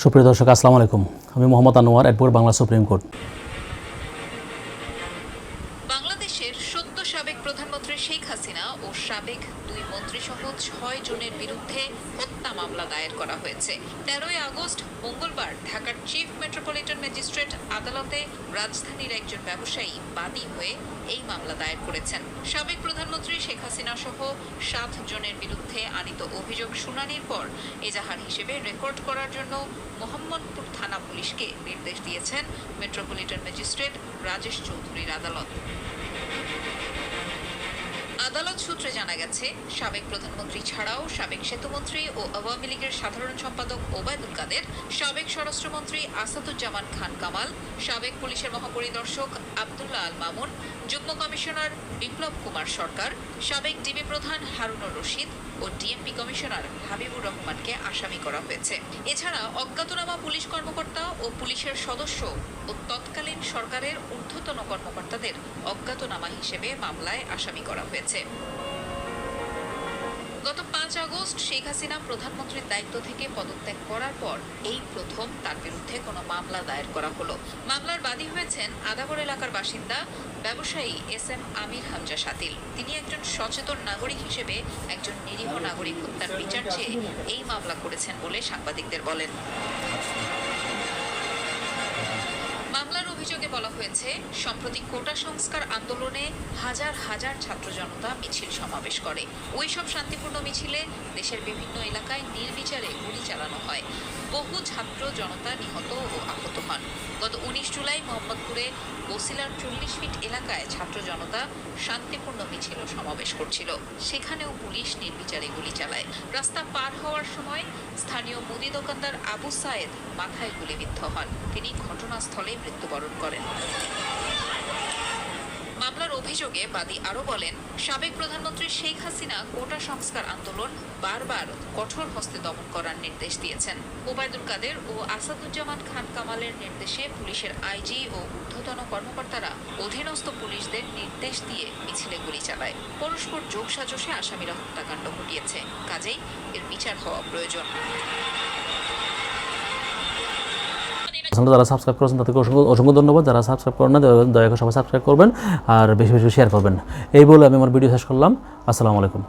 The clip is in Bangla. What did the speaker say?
সুপ্রিয় দর্শক, আসসালামু আলাইকুম। আমি Mohammad Anwar, advocate, Bangla supreme court. বাংলাদেশের সদ্য সাবেক প্রধানমন্ত্রী শেখ হাসিনা ও সাবেক দুই মন্ত্রীসহ 6 জনের বিরুদ্ধে হত্যা মামলা দায়ের করা হয়েছে। 13 আগস্ট মঙ্গলবার ঢাকার চিফ মেট্রোপলিটন ম্যাজিস্ট্রেট আদালতে রাজধানীর একজন ব্যবসায়ী বাদী হয়ে এই মামলা দায়ের করেছেন। সাবেক প্রধানমন্ত্রী শেখ হাসিনা সহ 7 জনের বিরুদ্ধে আনিত অভিযোগ শুনানির পর এজাহার হিসেবে রেকর্ড করার জন্য মোহাম্মদপুর থানা পুলিশকে নির্দেশ দিয়েছেন মেট্রোপলিটন ম্যাজিস্ট্রেট রাজেশ চৌধুরীর আদালত। আদালত সূত্রে জানা গেছে, সাবেক প্রধানমন্ত্রী ছাড়াও সাবেক সেতুমন্ত্রী ও আওয়ামী লীগের সাধারণ সম্পাদক ওবায়দুল কাদের, সাবেক স্বরাষ্ট্রমন্ত্রী আসাদুজ্জামান খান কামাল, সাবেক পুলিশের মহাপরিদর্শক আব্দুল্লাহ আল মামুন, যুগ্ম কমিশনার বিপ্লব কুমার সরকার, সাবেক ডিবি প্রধান হারুনুর রশিদ ও ডিএমপি কমিশনার হাবিবুর রহমানকে আসামি করা হয়েছে। এছাড়া অজ্ঞাতনামা পুলিশ কর্মকর্তা ও পুলিশের সদস্য ও তৎকালীন সরকারের ঊর্ধ্বতন কর্মকর্তাদের অজ্ঞাতনামা হিসেবে মামলায় আসামি করা হয়েছে। গত 5 আগস্ট শেখ হাসিনা প্রধানমন্ত্রীর দায়িত্ব থেকে পদত্যাগ করার পর এই প্রথম তার বিরুদ্ধে কোনো মামলা দায়ের করা হলো। মামলার বাদী হয়েছেন আদাবর এলাকার বাসিন্দা ব্যবসায়ী SM আমির হামজা শাতিল। তিনি একজন সচেতন নাগরিক হিসেবে একজন নিরীহ নাগরিক হত্যার বিচার চেয়ে এই মামলা করেছেন বলে সাংবাদিকদের বলেন। মামলার অভিযোগে বলা হয়েছে, সম্প্রতি কোটা সংস্কার আন্দোলনে হাজার হাজার ছাত্র জনতা মিছিল সমাবেশ করে। ওই সব শান্তিপূর্ণ মিছিলে দেশের বিভিন্ন এলাকায় নির্বিচারে গুলি চালানো হয়। বহু ছাত্র জনতা নিহত ও আহত হন। গত 19 জুলাই মোহাম্মদপুরে বসিলার 40 ফিট এলাকায় ছাত্র জনতা শান্তিপূর্ণ মিছিল ও সমাবেশ করছিল। সেখানেও পুলিশ নির্বিচারে গুলি চালায়। রাস্তা পার হওয়ার সময় স্থানীয় মুদি দোকানদার আবু সায়েদ মাথায় গুলিবিদ্ধ হন। তিনি ঘটনাস্থলে মৃত্যুবরণ করেন। মামলার অভিযোগে বাদী আরও বলেন, সাবেক প্রধানমন্ত্রী শেখ হাসিনা কোটা সংস্কার আন্দোলন বারবার কঠোর হস্তে দমন করার নির্দেশ দিয়েছেন। ওবায়দুল কাদের ও আসাদুজ্জামান খান কামালের নির্দেশে পুলিশের আইজি ও ঊর্ধ্বতন কর্মকর্তারা অধীনস্থ পুলিশদের নির্দেশ দিয়ে মিছিলে গুলি চালায়। পরস্পর যোগসাজশে আসামিরা হত্যাকাণ্ড ঘটিয়েছে। কাজেই এর বিচার হওয়া প্রয়োজন। যারা সাবস্ক্রাইব করেছেন তাদেরকে অসংখ্য ধন্যবাদ। যারা সাবস্ক্রাইব করেন না, দয়া করে সবাই সাবস্ক্রাইব করবেন আর বেশি বেশি শেয়ার করবেন। এই বলে আমি আমার ভিডিও শেষ করলাম। আসসালামু আলাইকুম।